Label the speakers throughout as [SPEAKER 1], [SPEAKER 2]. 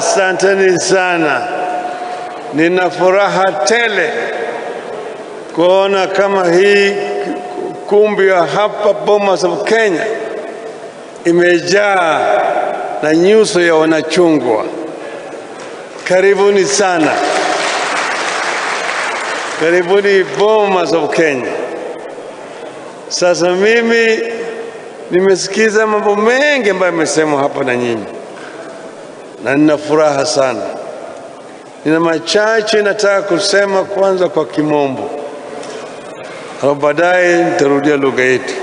[SPEAKER 1] Asanteni sana. Nina furaha tele kuona kama hii kumbi ya hapa Bomas of Kenya imejaa na nyuso ya wanachungwa. Karibuni sana. Karibuni Bomas of Kenya. Sasa mimi nimesikiza mambo mengi ambayo yamesemwa hapa na nyinyi, na nina furaha sana. Nina machache nataka kusema, kwanza kwa Kimombo, baadaye nitarudia lugha yetu.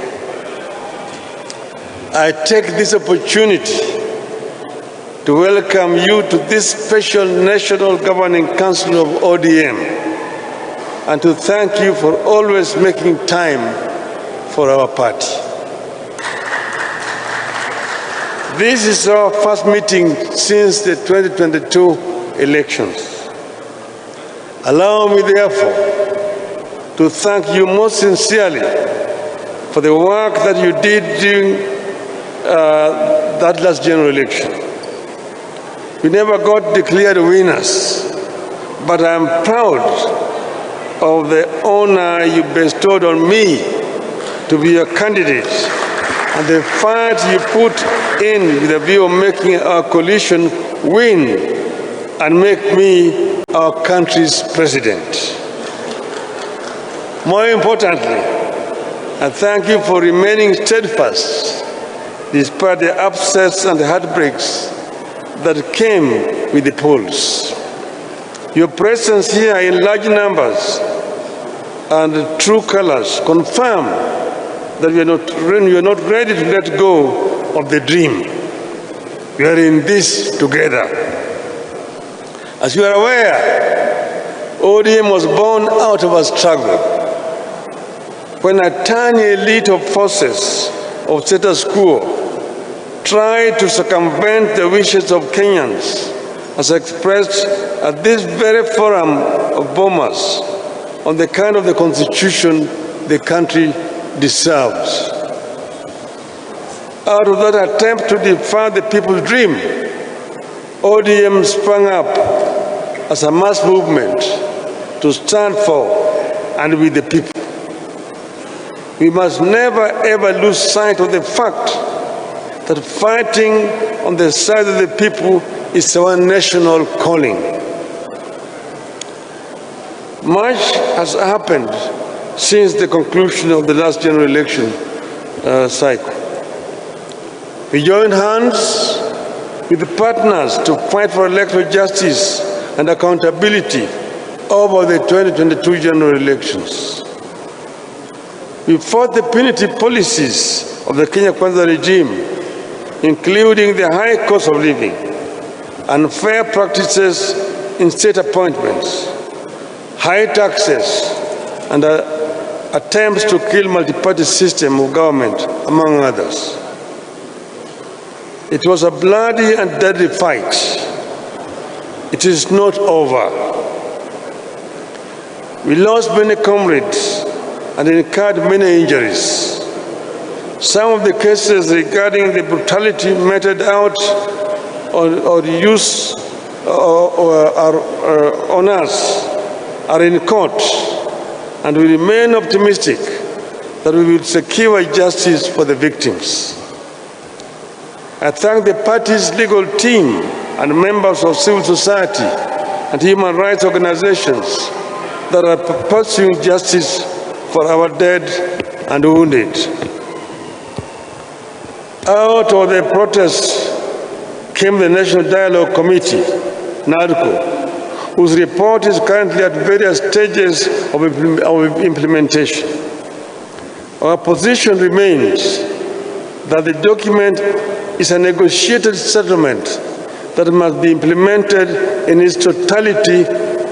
[SPEAKER 1] I take this opportunity to welcome you to this special National Governing Council of ODM and to thank you for always making time for our party. This is our first meeting since the 2022 elections. Allow me, therefore, to thank you most sincerely for the work that you did during that last general election. We never got declared winners, but I'm proud of the honor you bestowed on me to be your candidate and the fight you put in with the view of making our coalition win and make me our country's president. More importantly, I thank you for remaining steadfast despite the upsets and the heartbreaks that came with the polls. Your presence here in large numbers and true colors confirm that we are not ready to let go of the dream. We are in this together. As you are aware, ODM was born out of a struggle when a tiny elite of forces of status quo tried to circumvent the wishes of Kenyans as expressed at this very forum of Bomas on the kind of the constitution the country deserves. Out of that attempt to defy the people's dream, ODM sprang up as a mass movement to stand for and with the people. We must never ever lose sight of the fact that fighting on the side of the people is our national calling. Much has happened since the conclusion of the last general election cycle. We joined hands with the partners to fight for electoral justice and accountability over the 2022 general elections. We fought the punitive policies of the Kenya Kwanza regime, including the high cost of living, unfair practices in state appointments, high taxes, and attempts to kill multi-party system of government, among others. It was a bloody and deadly fight. It is not over. We lost many comrades and incurred many injuries. Some of the cases regarding the brutality meted out or used on us are in court, and we remain optimistic that we will secure justice for the victims. I thank the party's legal team and members of civil society and human rights organizations that are pursuing justice for our dead and wounded. Out of the protests came the National Dialogue Committee, NADCO, whose report is currently at various stages of implementation. Our position remains that the document is a negotiated settlement that must be implemented in its totality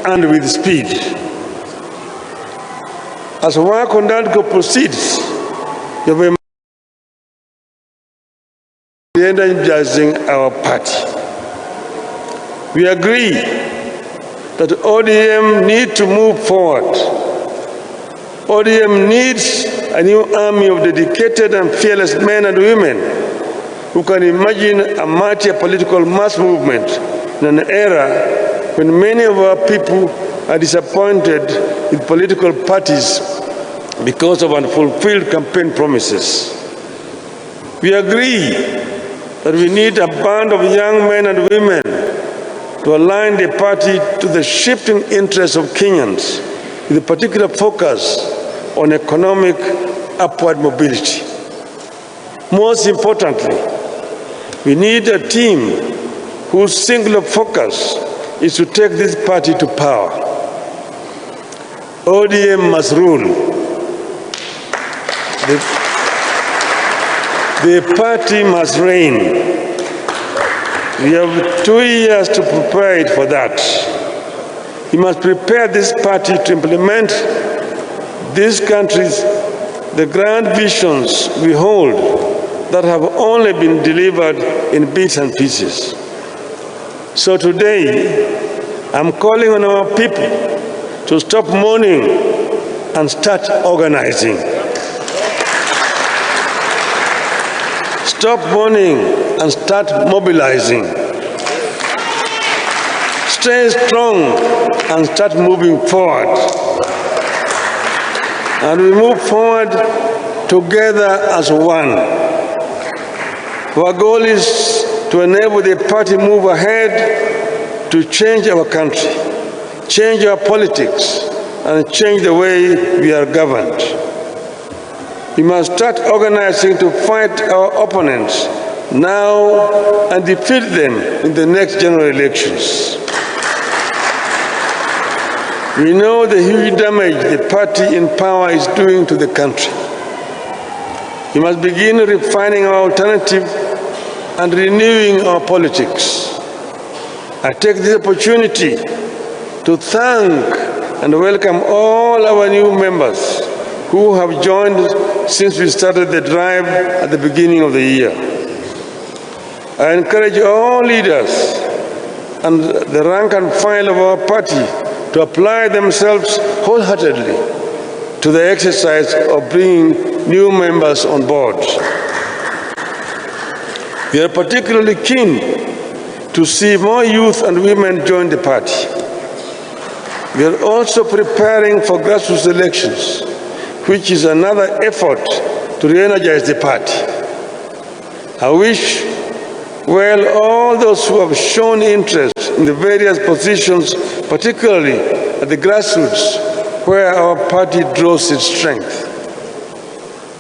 [SPEAKER 1] and with speed. As work on NADCO proceeds, you will be energizing our party. We agree that ODM needs to move forward. ODM needs a new army of dedicated and fearless men and women who can imagine a mightier political mass movement in an era when many of our people are disappointed with political parties because of unfulfilled campaign promises. We agree that we need a band of young men and women to align the party to the shifting interests of Kenyans, with a particular focus on economic upward mobility. Most importantly, we need a team whose singular focus is to take this party to power. ODM must rule. The party must reign. We have 2 years to prepare it for that. We must prepare this party to implement this country's the grand visions we hold that have only been delivered in bits and pieces. So today, I'm calling on our people to stop mourning and start organizing. Stop mourning and start mobilizing. Stay strong and start moving forward. And we move forward together as one. Our goal is to enable the party move ahead to change our country, change our politics, and change the way we are governed. We must start organizing to fight our opponents now and defeat them in the next general elections. We know the huge damage the party in power is doing to the country. We must begin refining our alternative and renewing our politics. I take this opportunity to thank and welcome all our new members who have joined since we started the drive at the beginning of the year. I encourage all leaders and the rank and file of our party to apply themselves wholeheartedly to the exercise of bringing new members on board. We are particularly keen to see more youth and women join the party. We are also preparing for grassroots elections, which is another effort to re-energize the party. I wish well all those who have shown interest in the various positions, particularly at the grassroots, where our party draws its strength.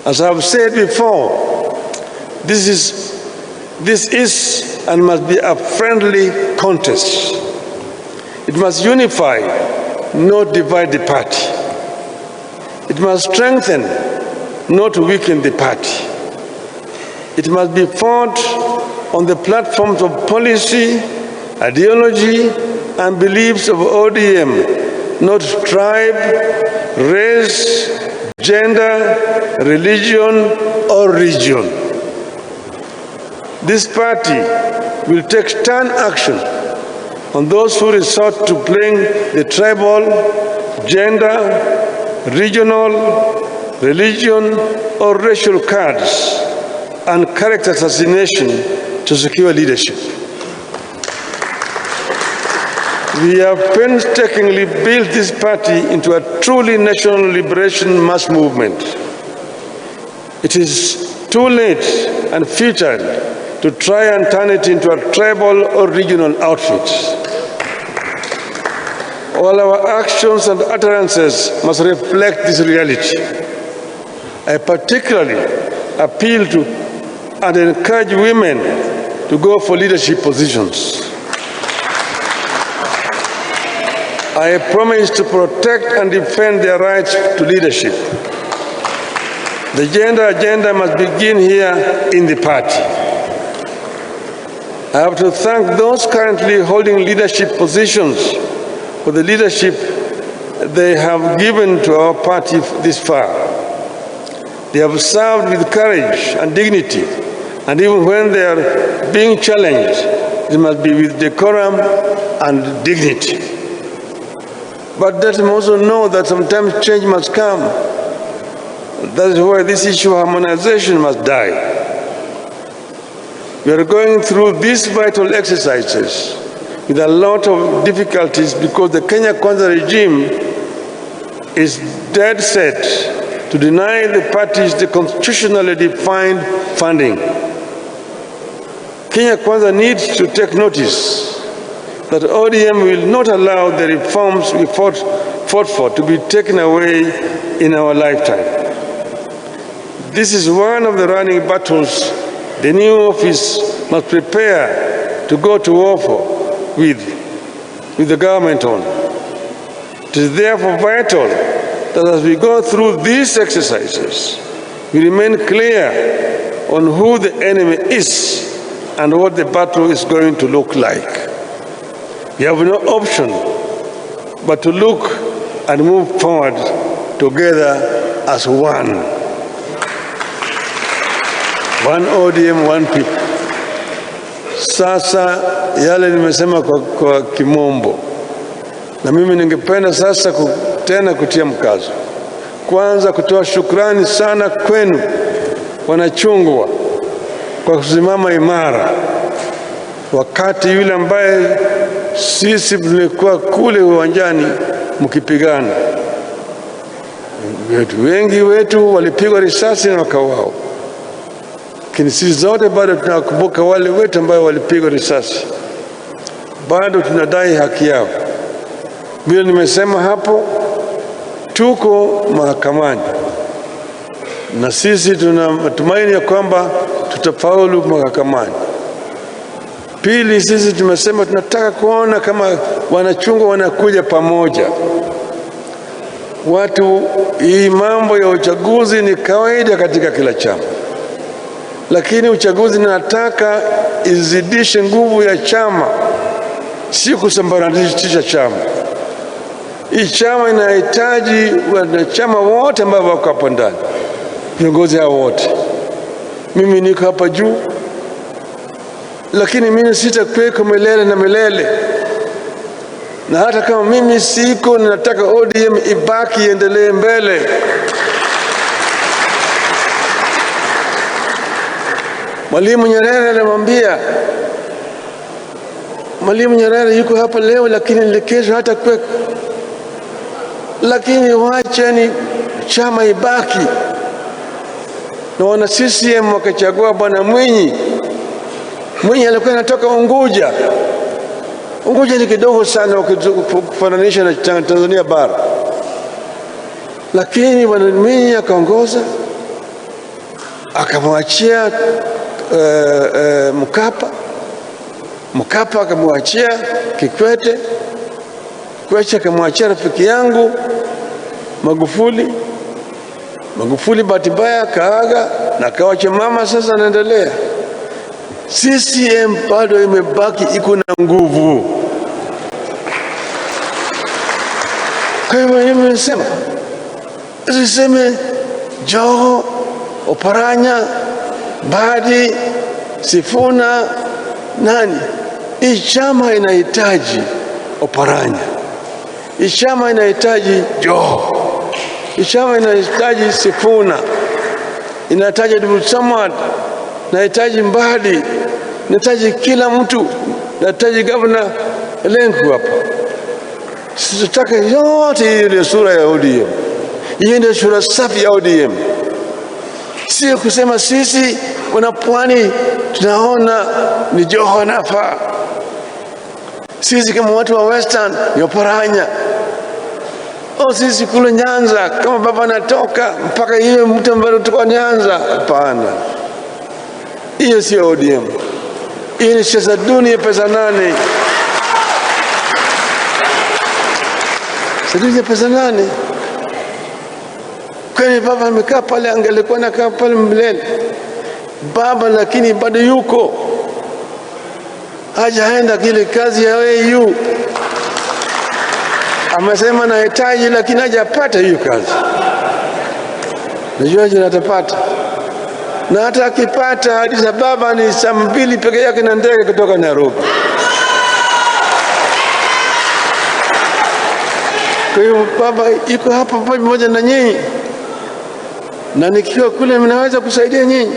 [SPEAKER 1] As I have said before, this is and must be a friendly contest. It must unify, not divide the party. It must strengthen, not weaken the party. It must be fought on the platforms of policy, ideology, and beliefs of ODM, not tribe, race, gender, religion, or region. This party will take stern action on those who resort to playing the tribal, gender, regional, religion, or racial cards and character assassination to secure leadership. We have painstakingly built this party into a truly national liberation mass movement. It is too late and futile to try and turn it into a tribal or regional outfit. All our actions and utterances must reflect this reality. I particularly appeal to and encourage women to go for leadership positions. I promise to protect and defend their rights to leadership. The gender agenda must begin here in the party. I have to thank those currently holding leadership positions for the leadership they have given to our party this far. They have served with courage and dignity, and even when they are being challenged, it must be with decorum and dignity. But let them also know that sometimes change must come. That is why this issue of harmonization must die. We are going through these vital exercises with a lot of difficulties because the Kenya Kwanza regime is dead set to deny the parties the constitutionally defined funding. Kenya Kwanza needs to take notice that ODM will not allow the reforms we fought for to be taken away in our lifetime. This is one of the running battles the new office must prepare to go to war for with the government on. It is therefore vital that as we go through these exercises, we remain clear on who the enemy is and what the battle is going to look like. We have no option but to look and move forward together as one. One ODM, one people. Sasa yale nimesema kwa kimombo. Na mimi ningependa sasa tena kutia mkazo. Kwanza kutoa shukrani sana kwenu wanachungwa kwa kusimama imara. Wakati yule ambaye sisi tulikuwa kule uwanjani mkipigana. Wengi wetu walipigwa risasi na wakauawa. Lakini sisi zote bado tunakumbuka wale wetu ambao walipigwa risasi. Bado tunadai haki yao. Vile nimesema hapo, tuko mahakamani. Na sisi tuna matumaini ya kwamba tutafaulu mahakamani. Pili, sisi tumesema tunataka kuona kama wanachungwa wanakuja pamoja. Hii mambo ya uchaguzi ni kawaida katika kila chama. Lakini uchaguzi nataka izidishe nguvu ya chama, si kusambaratisha chama. Hii chama inahitaji wanachama wote ambao wako hapa ndani, viongozi hao wote. Mimi niko hapa juu, lakini mimi sitakuweko milele na milele. Na hata kama mimi siko, ninataka ODM ibaki iendelee mbele. Mwalimu Nyerere alimwambia, Mwalimu Nyerere yuko hapa leo lakini kesho hata kweko. Lakini wacheni chama ibaki. Na wana CCM wakachagua bwana Mwinyi. Mwinyi alikuwa anatoka Unguja. Unguja ni kidogo sana ukifananisha na Tanzania bara. Lakini bwana Mwinyi akaongoza, akamwachia Mkapa akamwachia Kikwete, Kikwete akamwachia rafiki yangu Magufuli bahati mbaya kaaga na kawacha mama. Sasa anaendelea. CCM bado imebaki, iko na nguvu. Kwa hivyo nimesema usiseme Joho, Oparanya, Mbadi, Sifuna, nani. Hii chama inahitaji Oparanya. Hii chama inahitaji Joho. Hii chama inahitaji Sifuna. Inahitaji Abdul Samad. Inahitaji Mbadi. Inahitaji kila mtu. Inahitaji Governor Lenku hapa. Tunataka yote ile sura ya ODM. Hiyo ndio sura safi ya ODM. Sio kusema sisi wanapwani tunaona ni Joho anafaa. Sisi kama watu wa Western ni Oparanya. Sisi kule Nyanza kama baba anatoka mpaka hiyo mtu ambaye kutoka Nyanza, hapana. Hiyo sio ODM. Hiyo ni siasa duni ya pesa nane. Sisi ya pesa nane. Kwani baba amekaa pale, angelikuwa anakaa pale mbele baba, lakini bado yuko hajaenda kile kazi ya AU. Amesema nahitaji, lakini hajapata hiyo kazi. Najua je atapata, na hata akipata Addis Ababa ni saa 2 peke yake na ndege kutoka Nairobi. Kwa hiyo baba yuko hapa pamoja na nyinyi, na nikiwa kule mnaweza kusaidia nyinyi.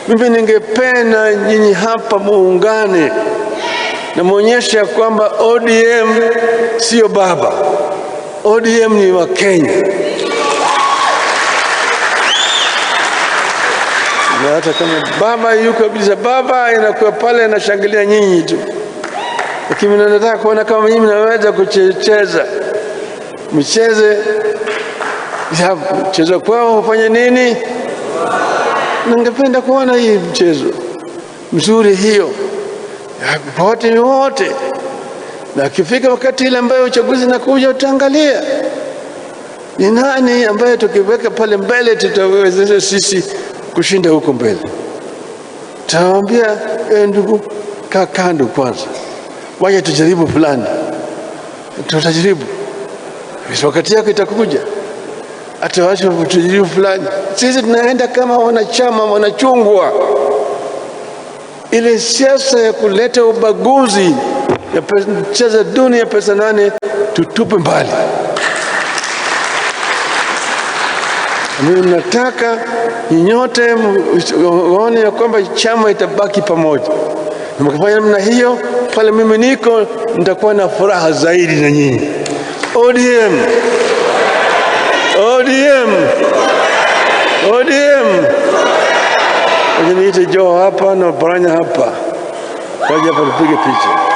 [SPEAKER 1] Mimi ningependa nyinyi hapa muungane na muonyesha kwamba ODM sio baba, ODM ni wa Kenya. Na hata kama baba yuko kabisa, baba inakuwa pale anashangilia nyinyi tu, lakini nataka kuona kama mimi naweza kucheza mchezo kwao ufanye nini. Ningependa kuona hii mchezo mzuri hiyo wote, na kifika wakati ile ambayo uchaguzi nakuja, utaangalia ni nani ambaye tukiweka pale mbele tutawezesha sisi kushinda huko mbele. Tawaambia ndugu, kaa kando kwanza, waje tujaribu fulani, tutajaribu wakati yako itakuja, hata wacha tujaribu fulani. Sisi tunaenda kama wanachama wanachungwa. Ile siasa ya kuleta ubaguzi ya pesa duni ya pesa nane tutupe mbali. Mimi nataka nyote waone ya kwamba chama itabaki pamoja. Na mkifanya namna hiyo, pale mimi niko nitakuwa na furaha zaidi na nyinyi. ODM, ODM, ODM. Niite Joe hapa na Oparanya hapa, waje hapa tupige picha.